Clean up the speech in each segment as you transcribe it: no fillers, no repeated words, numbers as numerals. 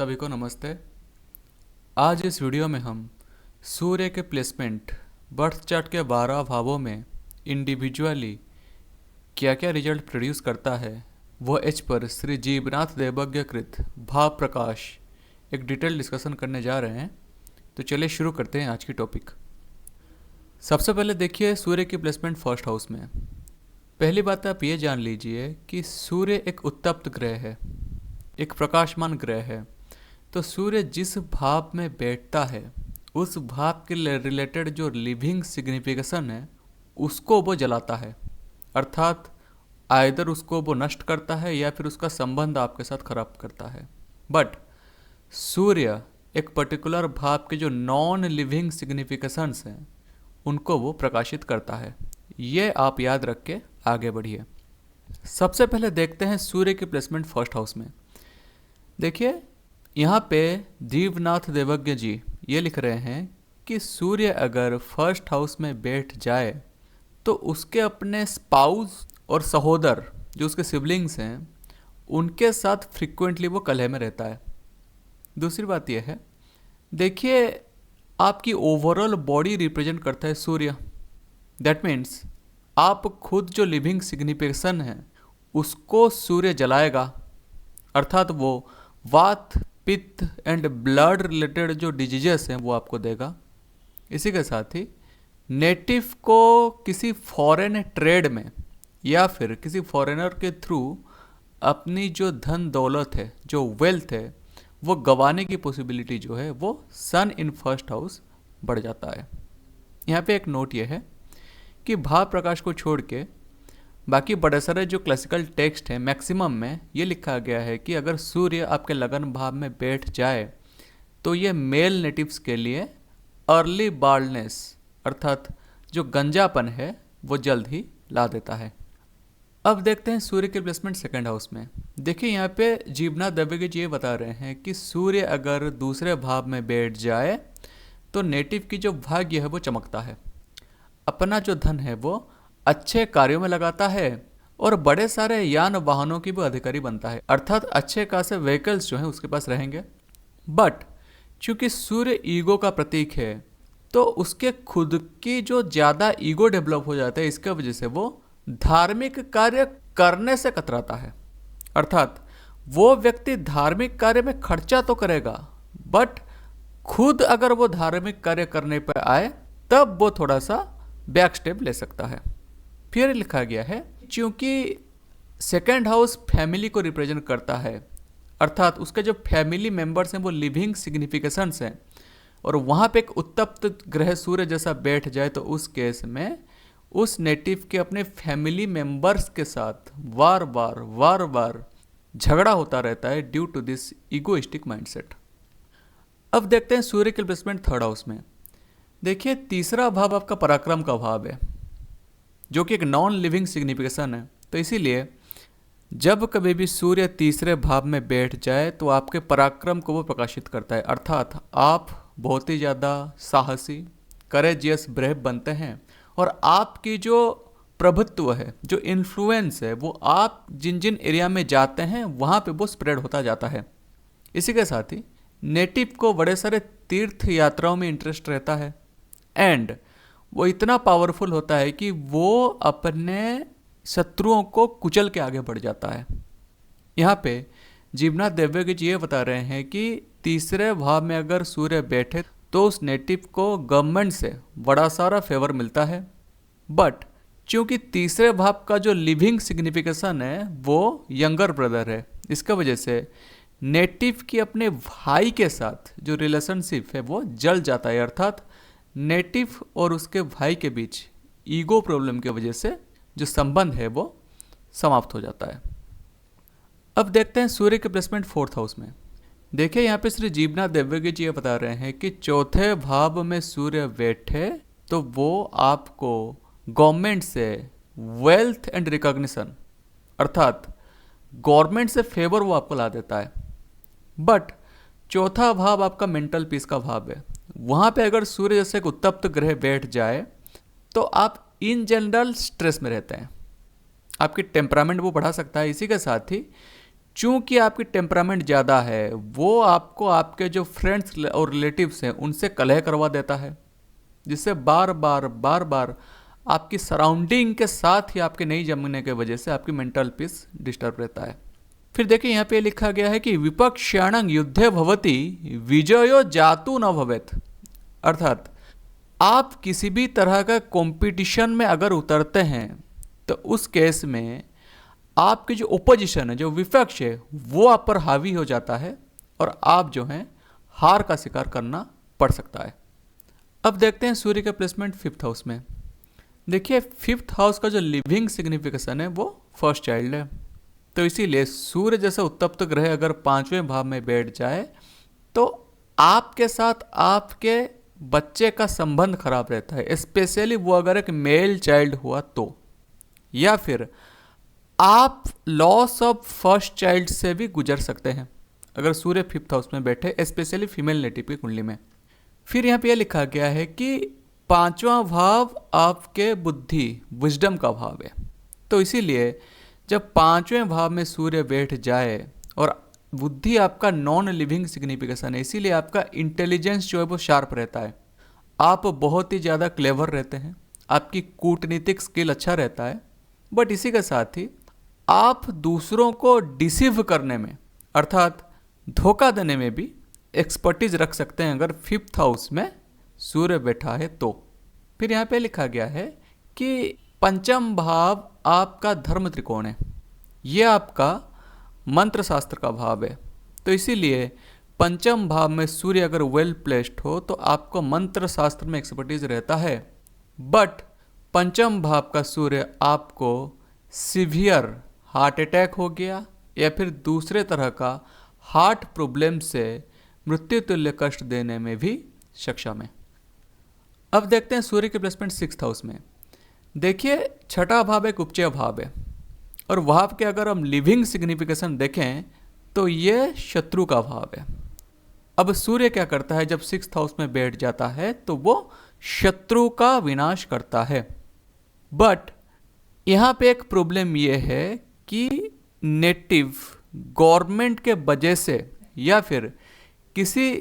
सभी को नमस्ते। आज इस वीडियो में हम सूर्य के प्लेसमेंट बर्थ चार्ट के 12 भावों में इंडिविजुअली क्या क्या रिजल्ट प्रोड्यूस करता है वो एच पर श्री जीवनाथ देवज्ञ कृत भाव प्रकाश एक डिटेल डिस्कशन करने जा रहे हैं। तो चलिए शुरू करते हैं आज की टॉपिक। सबसे पहले देखिए सूर्य की प्लेसमेंट फर्स्ट हाउस में। पहली बात आप ये जान लीजिए कि सूर्य एक उत्तप्त ग्रह है, एक प्रकाशमान ग्रह है। तो सूर्य जिस भाव में बैठता है उस भाव के रिलेटेड जो लिविंग सिग्निफिकेशन है उसको वो जलाता है, अर्थात आइदर उसको वो नष्ट करता है या फिर उसका संबंध आपके साथ खराब करता है। बट सूर्य एक पर्टिकुलर भाव के जो नॉन लिविंग सिग्निफिकेशंस हैं उनको वो प्रकाशित करता है। ये आप याद रख के आगे बढ़िए। सबसे पहले देखते हैं सूर्य की प्लेसमेंट फर्स्ट हाउस में। देखिए यहाँ पे दीवनाथ देवज्ञ जी ये लिख रहे हैं कि सूर्य अगर फर्स्ट हाउस में बैठ जाए तो उसके अपने स्पाउस और सहोदर जो उसके सिबलिंग्स हैं उनके साथ फ्रिक्वेंटली वो कलह में रहता है। दूसरी बात यह है, देखिए आपकी ओवरऑल बॉडी रिप्रेजेंट करता है सूर्य। दैट मीन्स आप खुद जो लिविंग सिग्निफिकेशन है उसको सूर्य जलाएगा, अर्थात वो वात पित्त एंड ब्लड रिलेटेड जो डिजीजेस हैं वो आपको देगा। इसी के साथ ही नेटिव को किसी फॉरेन ट्रेड में या फिर किसी फॉरेनर के थ्रू अपनी जो धन दौलत है, जो वेल्थ है, वो गंवाने की पॉसिबिलिटी जो है वो सन इन फर्स्ट हाउस बढ़ जाता है। यहाँ पे एक नोट ये है कि भाव प्रकाश को छोड़ के बाकी बड़े सारे जो क्लासिकल टेक्स्ट हैं मैक्सिमम में ये लिखा गया है कि अगर सूर्य आपके लगन भाव में बैठ जाए तो ये मेल नेटिव्स के लिए अर्ली बाल्डनेस अर्थात जो गंजापन है वो जल्द ही ला देता है। अब देखते हैं सूर्य के प्लेसमेंट सेकंड हाउस में। देखिए यहाँ पे जीवनाथ देवज्ञ जी ये बता रहे हैं कि सूर्य अगर दूसरे भाव में बैठ जाए तो नेटिव की जो भाग्य है वो चमकता है, अपना जो धन है वो अच्छे कार्यों में लगाता है और बड़े सारे यान वाहनों की भी अधिकारी बनता है, अर्थात अच्छे खासे व्हीकल्स जो हैं उसके पास रहेंगे। बट चूंकि सूर्य ईगो का प्रतीक है तो उसके खुद की जो ज़्यादा ईगो डेवलप हो जाता है, इसके वजह से वो धार्मिक कार्य करने से कतराता है। अर्थात वो व्यक्ति धार्मिक कार्य में खर्चा तो करेगा बट खुद अगर वो धार्मिक कार्य करने पर आए तब वो थोड़ा सा बैक स्टेप ले सकता है। फिर लिखा गया है क्योंकि सेकेंड हाउस फैमिली को रिप्रेजेंट करता है, अर्थात उसके जो फैमिली मेंबर्स हैं वो लिविंग सिग्निफिकेशंस हैं और वहाँ पे एक उत्तप्त ग्रह सूर्य जैसा बैठ जाए तो उस केस में उस नेटिव के अपने फैमिली मेंबर्स के साथ वार बार झगड़ा होता रहता है due to this egoistic mindset. अब देखते हैं सूर्य के प्लेसमेंट थर्ड हाउस में। देखिए तीसरा भाव आपका पराक्रम का भाव है जो कि एक नॉन लिविंग सिग्निफिकेशन है। तो इसीलिए जब कभी भी सूर्य तीसरे भाव में बैठ जाए तो आपके पराक्रम को वो प्रकाशित करता है, अर्थात आप बहुत ही ज़्यादा साहसी करेजियस ब्रेव बनते हैं और आपकी जो प्रभुत्व है, जो इन्फ्लुएंस है, वो आप जिन जिन एरिया में जाते हैं वहाँ पे वो स्प्रेड होता जाता है। इसी के साथ ही नेटिव को बड़े सारे तीर्थ यात्राओं में इंटरेस्ट रहता है एंड वो इतना पावरफुल होता है कि वो अपने शत्रुओं को कुचल के आगे बढ़ जाता है। यहाँ पे जीवनाथ देवज्ञ जी ये बता रहे हैं कि तीसरे भाव में अगर सूर्य बैठे तो उस नेटिव को गवर्नमेंट से बड़ा सारा फेवर मिलता है। बट चूँकि तीसरे भाव का जो लिविंग सिग्निफिकेशन है वो यंगर ब्रदर है, इसका वजह से नेटिव की अपने भाई के साथ जो रिलेशनशिप है वो जल जाता है, अर्थात नेटिव और उसके भाई के बीच ईगो प्रॉब्लम की वजह से जो संबंध है वो समाप्त हो जाता है। अब देखते हैं सूर्य के प्लेसमेंट फोर्थ हाउस में। देखिए यहाँ पे श्री जीवनाथ देवज्ञ जी ये बता रहे हैं कि चौथे भाव में सूर्य बैठे तो वो आपको गवर्नमेंट से वेल्थ एंड रिकॉग्निशन अर्थात गवर्नमेंट से फेवर वो आपको ला देता है। बट चौथा भाव आपका मेंटल पीस का भाव है, वहाँ पे अगर सूर्य जैसे एक उत्तप्त ग्रह बैठ जाए तो आप इन जनरल स्ट्रेस में रहते हैं, आपकी टेम्परामेंट वो बढ़ा सकता है। इसी के साथ ही चूंकि आपकी टेम्परामेंट ज़्यादा है, वो आपको आपके जो फ्रेंड्स और रिलेटिव्स हैं उनसे कलह करवा देता है, जिससे बार बार बार बार आपकी सराउंडिंग के साथ ही आपके नहीं जमने की वजह से आपकी मेंटल पीस डिस्टर्ब रहता है। फिर देखिए यहाँ पे लिखा गया है कि विपक्षाणं युद्धे भवति विजयो जातु न भवेत। अर्थात आप किसी भी तरह का कंपटीशन में अगर उतरते हैं तो उस केस में आपकी जो ओपोजिशन है, जो विपक्ष है, वो आप पर हावी हो जाता है और आप जो हैं हार का शिकार करना पड़ सकता है। अब देखते हैं सूर्य का प्लेसमेंट फिफ्थ हाउस में। देखिए फिफ्थ हाउस का जो लिविंग सिग्निफिकेशन है वो फर्स्ट चाइल्ड है, तो इसीलिए सूर्य जैसा उत्तप्त ग्रह अगर पांचवें भाव में बैठ जाए तो आपके साथ आपके बच्चे का संबंध खराब रहता है, स्पेशली वो अगर एक मेल चाइल्ड हुआ तो, या फिर आप लॉस ऑफ फर्स्ट चाइल्ड से भी गुजर सकते हैं अगर सूर्य फिफ्थ हाउस में बैठे, स्पेशली फीमेल नेटिव की कुंडली में। फिर यहाँ पे यह लिखा गया है कि पांचवा भाव आपके बुद्धि विजडम का भाव है, तो इसीलिए जब पांचवें भाव में सूर्य बैठ जाए, और बुद्धि आपका नॉन लिविंग सिग्निफिकेशन है, इसीलिए आपका इंटेलिजेंस जो है वो शार्प रहता है, आप बहुत ही ज़्यादा क्लेवर रहते हैं, आपकी कूटनीतिक स्किल अच्छा रहता है, बट इसी के साथ ही आप दूसरों को डिसीव करने में अर्थात धोखा देने में भी एक्सपर्टीज रख सकते हैं अगर फिफ्थ हाउस में सूर्य बैठा है तो। फिर यहाँ पे लिखा गया है कि पंचम भाव आपका धर्म त्रिकोण है, ये आपका मंत्र शास्त्र का भाव है, तो इसीलिए पंचम भाव में सूर्य अगर वेल प्लेस्ड हो तो आपको मंत्र शास्त्र में एक्सपर्टीज रहता है, बट पंचम भाव का सूर्य आपको सीवियर हार्ट अटैक हो गया या फिर दूसरे तरह का हार्ट प्रॉब्लम से मृत्यु तुल्य कष्ट देने में भी सक्षम है। अब देखते हैं सूर्य के प्लेसमेंट सिक्स्थ हाउस में। देखिए छठा भाव एक उपचय भाव है, और वहाँ के अगर हम लिविंग सिग्निफिकेशन देखें तो ये शत्रु का भाव है। अब सूर्य क्या करता है, जब सिक्स्थ हाउस में बैठ जाता है तो वो शत्रु का विनाश करता है, बट यहाँ पे एक प्रॉब्लम ये है कि नेटिव गवर्नमेंट के वजह से या फिर किसी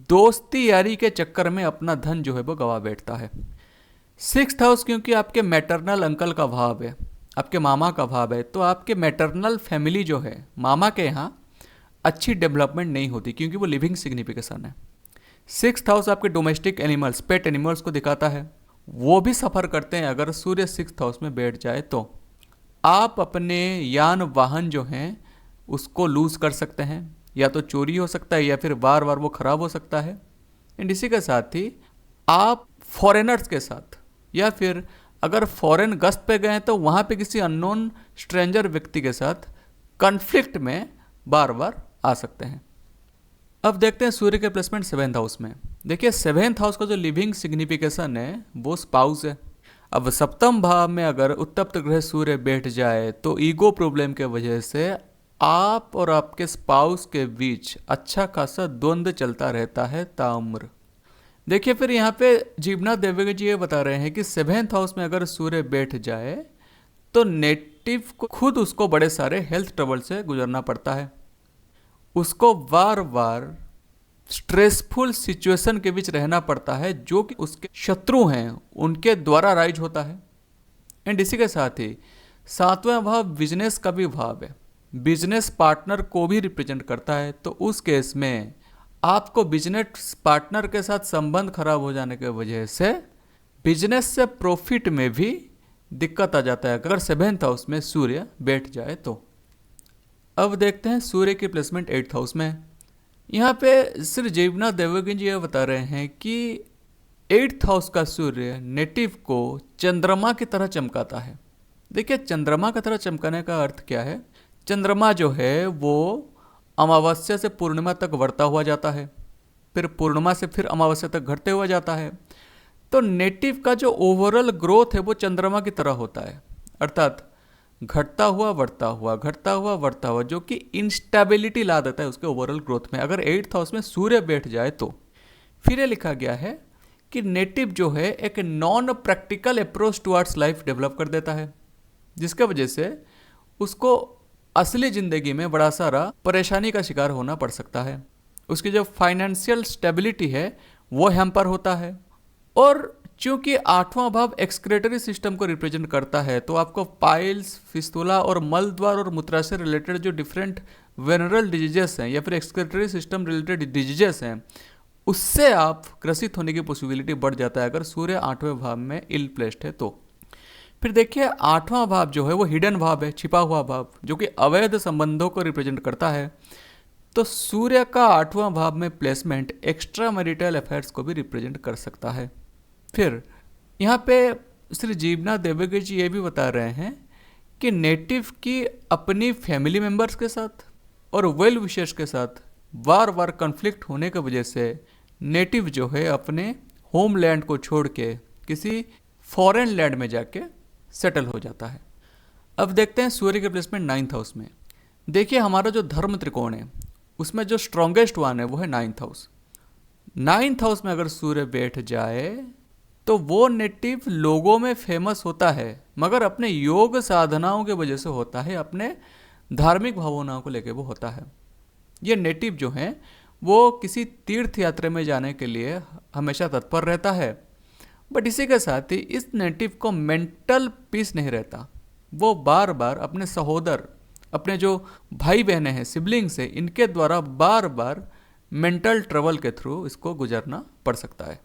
दोस्ती यारी के चक्कर में अपना धन जो है वो गवा बैठता है। सिक्स्थ हाउस क्योंकि आपके मैटरनल अंकल का भाव है, आपके मामा का भाव है, तो आपके मैटरनल फैमिली जो है मामा के यहाँ अच्छी डेवलपमेंट नहीं होती क्योंकि वो लिविंग सिग्निफिकेशन है। सिक्स्थ हाउस आपके डोमेस्टिक एनिमल्स, पेट एनिमल्स को दिखाता है, वो भी सफ़र करते हैं अगर सूर्य सिक्स्थ हाउस में बैठ जाए तो। आप अपने यान वाहन जो हैं उसको लूज़ कर सकते हैं, या तो चोरी हो सकता है या फिर बार बार वो ख़राब हो सकता है। एंड इसी के साथ ही आप फॉरेनर्स के साथ या फिर अगर फॉरेन गश्त पे गए हैं तो वहाँ पे किसी अननोन स्ट्रेंजर व्यक्ति के साथ कन्फ्लिक्ट में बार बार आ सकते हैं। अब देखते हैं सूर्य के प्लेसमेंट सेवेंथ हाउस में। देखिए सेवेंथ हाउस का जो लिविंग सिग्निफिकेशन है वो स्पाउस है। अब सप्तम भाव में अगर उत्तप्त ग्रह सूर्य बैठ जाए तो ईगो प्रॉब्लम के वजह से आप और आपके स्पाउस के बीच अच्छा खासा द्वंद्व चलता रहता है ताउम्र। देखिए फिर यहाँ पे जीवनाथ देवेगौड़ा जी ये बता रहे हैं कि सेवेंथ हाउस में अगर सूर्य बैठ जाए तो नेटिव को खुद उसको बड़े सारे हेल्थ ट्रबल से गुजरना पड़ता है, उसको बार बार स्ट्रेसफुल सिचुएशन के बीच रहना पड़ता है जो कि उसके शत्रु हैं उनके द्वारा राइज होता है। एंड इसी के साथ ही सातवां भाव बिजनेस का भी भाव है, बिजनेस पार्टनर को भी रिप्रेजेंट करता है, तो उस केस में आपको बिजनेस पार्टनर के साथ संबंध खराब हो जाने की वजह से बिजनेस से प्रॉफिट में भी दिक्कत आ जाता है अगर सेवेंथ हाउस में सूर्य बैठ जाए तो। अब देखते हैं सूर्य की प्लेसमेंट एट्थ हाउस में। यहाँ पे श्री जीवनाथ देवेगौड़ा जी ये बता रहे हैं कि एट्थ हाउस का सूर्य नेटिव को चंद्रमा की तरह चमकाता है। देखिए चंद्रमा की तरह चमकाने का अर्थ क्या है, चंद्रमा जो है वो अमावस्या से पूर्णिमा तक बढ़ता हुआ जाता है, फिर पूर्णिमा से फिर अमावस्या तक घटते हुआ जाता है, तो नेटिव का जो ओवरऑल ग्रोथ है वो चंद्रमा की तरह होता है, अर्थात घटता हुआ बढ़ता हुआ, घटता हुआ बढ़ता हुआ, जो कि इंस्टेबिलिटी ला देता है उसके ओवरऑल ग्रोथ में। अगर एट्थ हाउस में सूर्य बैठ जाए तो फिर ये लिखा गया है कि नेटिव जो है एक non practical approach towards life develop कर देता है, जिसके वजह से उसको असली ज़िंदगी में बड़ा सारा परेशानी का शिकार होना पड़ सकता है। उसकी जो फाइनेंशियल स्टेबिलिटी है वो हैम्पर होता है। और चूंकि आठवां भाव एक्सक्रेटरी सिस्टम को रिप्रेजेंट करता है तो आपको पाइल्स, फिस्तुला और मल द्वार और मूत्राशय रिलेटेड जो डिफरेंट वेनरल डिजीजेस हैं या फिर एक्सक्रेटरी सिस्टम रिलेटेड डिजीजेस हैं उससे आप ग्रसित होने की पॉसिबिलिटी बढ़ जाता है अगर सूर्य आठवें भाव में इल प्लेस्ड है तो। फिर देखिए आठवां भाव जो है वो हिडन भाव है, छिपा हुआ भाव, जो कि अवैध संबंधों को रिप्रेजेंट करता है। तो सूर्य का आठवां भाव में प्लेसमेंट एक्स्ट्रा मैरिटल अफेयर्स को भी रिप्रेजेंट कर सकता है। फिर यहाँ पे श्री जीवनाथ देवगे जी ये भी बता रहे हैं कि नेटिव की अपनी फैमिली मेंबर्स के साथ और वेल विशर्स के साथ बार बार कन्फ्लिक्ट होने की वजह से नेटिव जो है अपने होमलैंड को छोड़ के किसी फॉरेन लैंड में जाके सेटल हो जाता है। अब देखते हैं सूर्य के प्लेसमेंट 9th हाउस में। देखिए हमारा जो धर्म त्रिकोण है उसमें जो स्ट्रॉन्गेस्ट वन है वो है 9th हाउस। 9th हाउस में अगर सूर्य बैठ जाए तो वो नेटिव लोगों में फेमस होता है मगर अपने योग साधनाओं के वजह से होता है, अपने धार्मिक भावनाओं को लेकर वो होता है। ये नेटिव जो हैं वो किसी तीर्थ यात्रा में जाने के लिए हमेशा तत्पर रहता है, बट इसी के साथ ही इस नेटिव को मेंटल पीस नहीं रहता। वो बार बार अपने सहोदर, अपने जो भाई बहनें हैं, सिबलिंग्स हैं, इनके द्वारा बार बार मेंटल ट्रबल के थ्रू इसको गुजरना पड़ सकता है।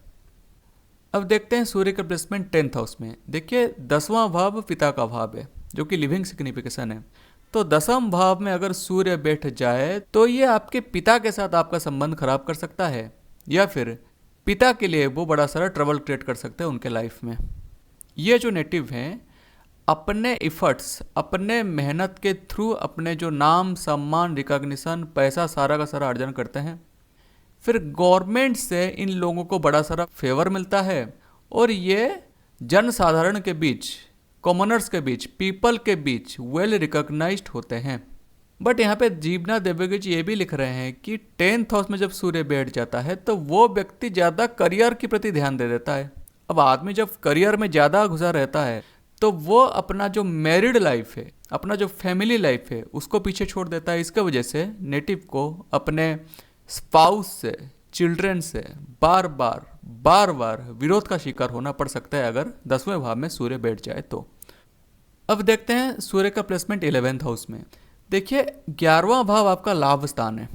अब देखते हैं सूर्य का प्लेसमेंट 10th हाउस में। देखिए 10वां भाव पिता का भाव है जो कि लिविंग सिग्निफिकेशन है। तो 10वां भाव में अगर सूर्य बैठ जाए तो ये आपके पिता के साथ आपका संबंध खराब कर सकता है या फिर पिता के लिए वो बड़ा सारा ट्रबल क्रिएट कर सकते हैं उनके लाइफ में। ये जो नेटिव हैं अपने इफ़र्ट्स, अपने मेहनत के थ्रू अपने जो नाम, सम्मान, रिकॉग्निशन, पैसा सारा का सारा अर्जन करते हैं। फिर गवर्नमेंट से इन लोगों को बड़ा सारा फेवर मिलता है और ये जन साधारण के बीच, कॉमनर्स के बीच, पीपल के बीच वेल रिकॉग्नाइज्ड होते हैं। बट यहाँ पे जीवनाथ देवगे जी ये भी लिख रहे हैं कि 10th हाउस में जब सूर्य बैठ जाता है तो वो व्यक्ति ज़्यादा करियर के प्रति ध्यान दे देता है। अब आदमी जब करियर में ज़्यादा घुसा रहता है तो वो अपना जो मैरिड लाइफ है, अपना जो फैमिली लाइफ है उसको पीछे छोड़ देता है। इसके वजह से नेटिव को अपने स्पाउस से, चिल्ड्रन से बार बार विरोध का शिकार होना पड़ सकता है अगर 10वें भाव में सूर्य बैठ जाए तो। अब देखते हैं सूर्य का प्लेसमेंट 11th हाउस में। देखिए 11वां भाव आपका लाभ स्थान है।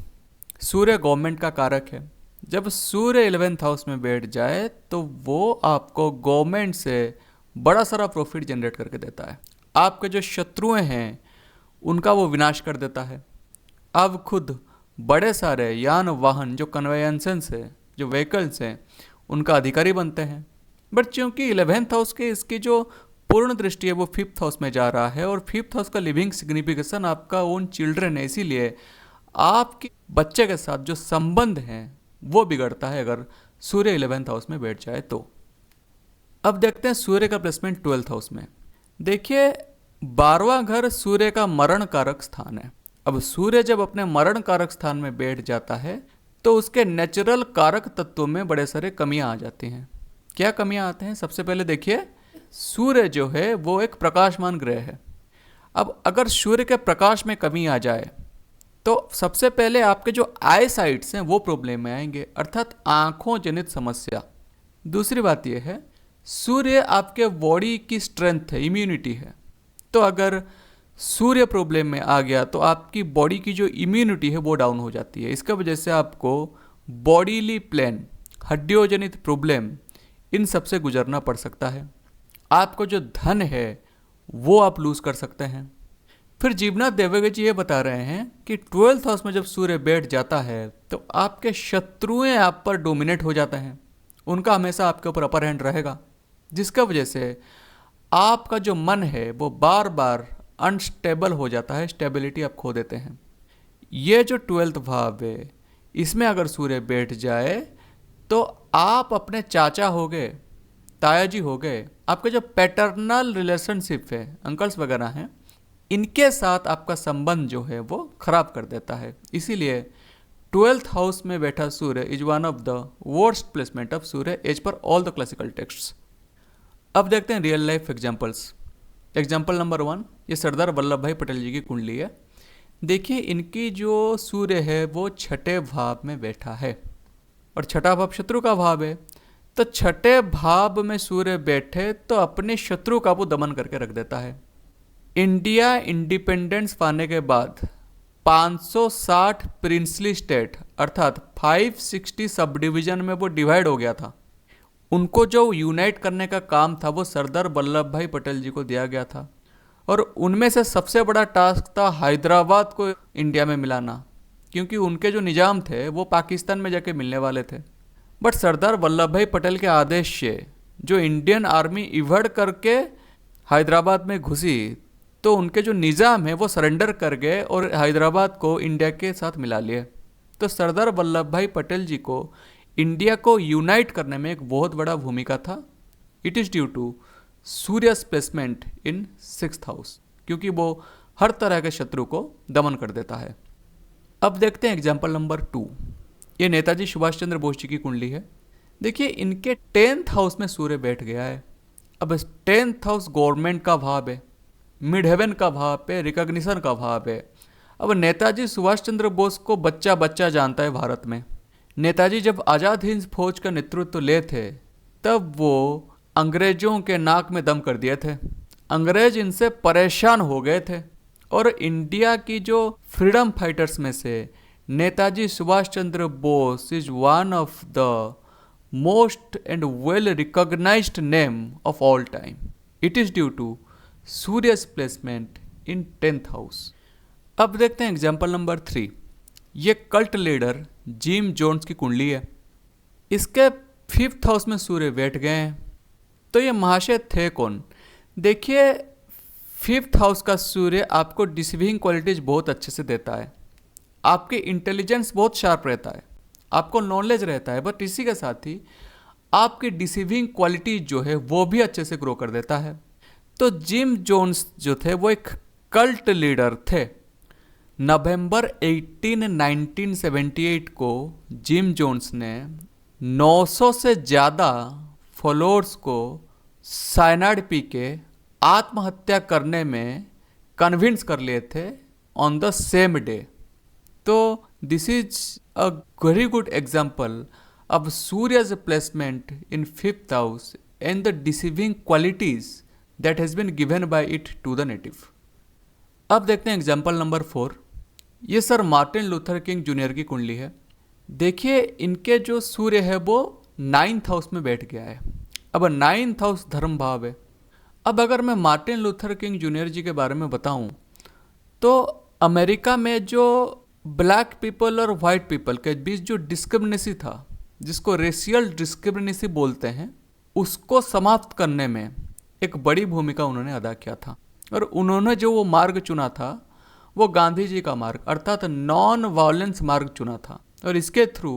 सूर्य गवर्नमेंट का कारक है। जब सूर्य 11th हाउस में बैठ जाए तो वो आपको गवर्नमेंट से बड़ा सारा प्रॉफिट जनरेट करके देता है। आपके जो शत्रुएं हैं उनका वो विनाश कर देता है। अब खुद बड़े सारे यान वाहन, जो कन्वेयंसेस है, जो व्हीकल्स हैं, उनका अधिकारी बनते हैं। बट चूँकि 11th हाउस के इसकी जो पूर्ण दृष्टि है वो 5th हाउस में जा रहा है और 5th हाउस का लिविंग सिग्निफिकेशन आपका ओन चिल्ड्रन है, इसीलिए आपके बच्चे के साथ जो संबंध हैं वो बिगड़ता है अगर सूर्य 11th हाउस में बैठ जाए तो। अब देखते हैं सूर्य का प्लेसमेंट 12th हाउस में। देखिए 12वां घर सूर्य का मरण कारक स्थान है। अब सूर्य जब अपने मरण कारक स्थान में बैठ जाता है तो उसके नेचुरल कारक तत्वों में बड़े सारे कमियां आ जाती हैं। क्या कमियां आते हैं? सबसे पहले देखिए सूर्य जो है वो एक प्रकाशमान ग्रह है। अब अगर सूर्य के प्रकाश में कमी आ जाए तो सबसे पहले आपके जो आई साइट्स हैं वो प्रॉब्लम में आएंगे, अर्थात आँखों जनित समस्या। दूसरी बात यह है सूर्य आपके बॉडी की स्ट्रेंथ है, इम्यूनिटी है। तो अगर सूर्य प्रॉब्लम में आ गया तो आपकी बॉडी की जो इम्यूनिटी है वो डाउन हो जाती है। इसका वजह से आपको बॉडीली प्लेन, हड्डियों जनित प्रॉब्लम, इन सब से गुजरना पड़ सकता है। आपको जो धन है वो आप लूज़ कर सकते हैं। फिर जीवनाथ देवगे जी ये बता रहे हैं कि 12th हाउस में जब सूर्य बैठ जाता है तो आपके शत्रुएं आप पर डोमिनेट हो जाते हैं, उनका हमेशा आपके ऊपर अपर हैंड रहेगा, जिसका वजह से आपका जो मन है वो बार बार अनस्टेबल हो जाता है, स्टेबिलिटी आप खो देते हैं। ये जो 12th भाव है इसमें अगर सूर्य बैठ जाए तो आप अपने चाचा हो गए, ताया जी हो गए, आपके जो पैटर्नल रिलेशनशिप है, अंकल्स वगैरह हैं, इनके साथ आपका संबंध जो है वो खराब कर देता है। इसीलिए 12th हाउस में बैठा Surya is one of the worst placement of Surya as per all the classical texts. अब देखते हैं real life examples. Example number 1, ये सरदार वल्लभ भाई पटेल जी की कुंडली है। देखिए इनकी जो सूर्य है वो छठे भाव में बैठा है और छठा भाव शत्रु का भाव है। तो छठे भाव में सूर्य बैठे तो अपने शत्रु का वो दमन करके रख देता है। इंडिया इंडिपेंडेंस पाने के बाद 560 प्रिंसली स्टेट अर्थात 560 सब डिवीजन में वो डिवाइड हो गया था। उनको जो यूनाइट करने का काम था वो सरदार वल्लभ भाई पटेल जी को दिया गया था और उनमें से सबसे बड़ा टास्क था हैदराबाद को इंडिया में मिलाना, क्योंकि उनके जो निज़ाम थे वो पाकिस्तान में जाके मिलने वाले थे। बट सरदार वल्लभ भाई पटेल के आदेश से जो इंडियन आर्मी इवड़ करके हैदराबाद में घुसी तो उनके जो निज़ाम है वो सरेंडर कर गए और हैदराबाद को इंडिया के साथ मिला लिए। तो सरदार वल्लभ भाई पटेल जी को इंडिया को यूनाइट करने में एक बहुत बड़ा भूमिका था। It is due to Surya's placement in 6th house, क्योंकि वो हर तरह के शत्रु को दमन कर देता है। अब देखते हैं एग्जाम्पल नंबर 2। ये नेताजी सुभाष चंद्र बोस जी की कुंडली है। देखिए इनके 10th हाउस में सूर्य बैठ गया है। अब 10th हाउस गवर्नमेंट का भाव है, मिड हेवन का भाव है, रिकॉग्निशन का भाव है। अब नेताजी सुभाष चंद्र बोस को बच्चा बच्चा जानता है भारत में। नेताजी जब आज़ाद हिंद फौज का नेतृत्व ले थे तब वो अंग्रेजों के नाक में दम कर दिए थे। अंग्रेज इनसे परेशान हो गए थे और इंडिया की जो फ्रीडम फाइटर्स में से Netaji Subhash Chandra Bose is one of the most and well recognised name of all time. It is due to Surya's placement in 10th house. अब देखते हैं एग्जाम्पल नंबर 3। ये कल्ट लीडर जिम जोन्स की कुंडली है। इसके 5th हाउस में सूर्य बैठ गए हैं। तो ये महाशय थे कौन? देखिए 5th हाउस का सूर्य आपको डिसीविंग क्वालिटीज बहुत अच्छे से देता है। आपके इंटेलिजेंस बहुत शार्प रहता है, आपको नॉलेज रहता है, बट इसी के साथ ही आपकी डिसीविंग क्वालिटीज जो है वो भी अच्छे से ग्रो कर देता है। तो जिम जोन्स जो थे वो एक कल्ट लीडर थे। नवंबर 18, 1978 को जिम जोन्स ने 900 से ज़्यादा फॉलोअर्स को साइनाइड पी के आत्महत्या करने में कन्विंस कर लिए थे ऑन द सेम डे। तो this is a very good example of सूर्यज placement in 5th house and the deceiving qualities that has been given by it to the native. अब देखते हैं एग्जाम्पल नंबर 4। ये sir Martin Luther King Junior की कुंडली है। देखिए इनके जो सूर्य है वो 9th हाउस में बैठ गया है। अब 9th हाउस धर्म भाव है। अब अगर मैं मार्टिन लूथर किंग जूनियर जी के बारे में बताऊं तो अमेरिका में जो ब्लैक पीपल और वाइट पीपल के बीच जो डिस्क्रिमिनेसी था, जिसको रेशियल डिस्क्रिमिनेसी बोलते हैं, उसको समाप्त करने में एक बड़ी भूमिका उन्होंने अदा किया था। और उन्होंने जो वो मार्ग चुना था वो गांधी जी का मार्ग अर्थात नॉन वायलेंस मार्ग चुना था। और इसके थ्रू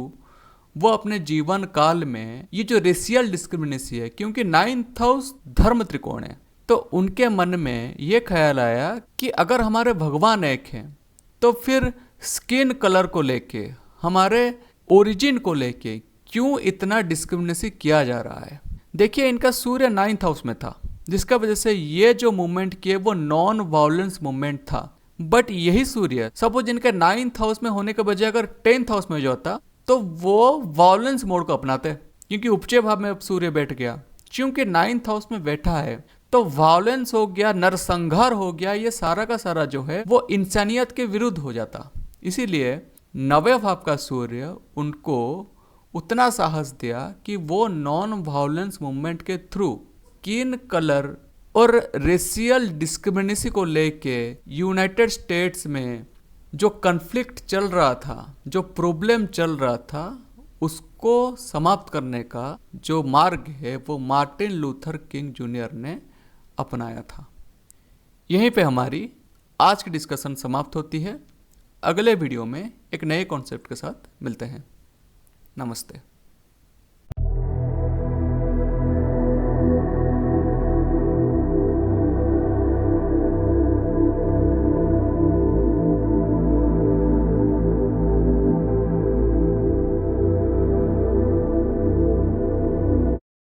वो अपने जीवन काल में ये जो रेशियल डिस्क्रिमिनेसी है, क्योंकि 9th हाउस धर्म त्रिकोण है, तो उनके मन में ये ख्याल आया कि अगर हमारे भगवान एक हैं तो फिर स्किन कलर को लेके, हमारे ओरिजिन को लेके क्यों इतना डिस्क्रिमिनेसी किया जा रहा है। देखिए इनका सूर्य 9th हाउस में था, जिसका वजह से ये जो मूवमेंट किए वो नॉन वायलेंस मूवमेंट था। बट यही सूर्य सपोज इनके 9th हाउस में होने के बजाय अगर 10th हाउस में जो होता तो वो वायलेंस मोड को अपनाते, क्योंकि उपचय भाव में अब सूर्य बैठ गया। क्योंकि 9th हाउस में बैठा है तो वायलेंस हो गया, नरसंहार हो गया, ये सारा का सारा जो है वो इंसानियत के विरुद्ध हो जाता। इसीलिए 9वें भाव का सूर्य उनको उतना साहस दिया कि वो नॉन वायलेंस मूवमेंट के थ्रू स्किन कलर और रेशियल डिस्क्रिमिनेसी को लेके यूनाइटेड स्टेट्स में जो कन्फ्लिक्ट चल रहा था, जो प्रॉब्लम चल रहा था, उसको समाप्त करने का जो मार्ग है वो मार्टिन लूथर किंग जूनियर ने अपनाया था। यहीं पे हमारी आज की डिस्कशन समाप्त होती है। अगले वीडियो में एक नए कॉन्सेप्ट के साथ मिलते हैं। नमस्ते।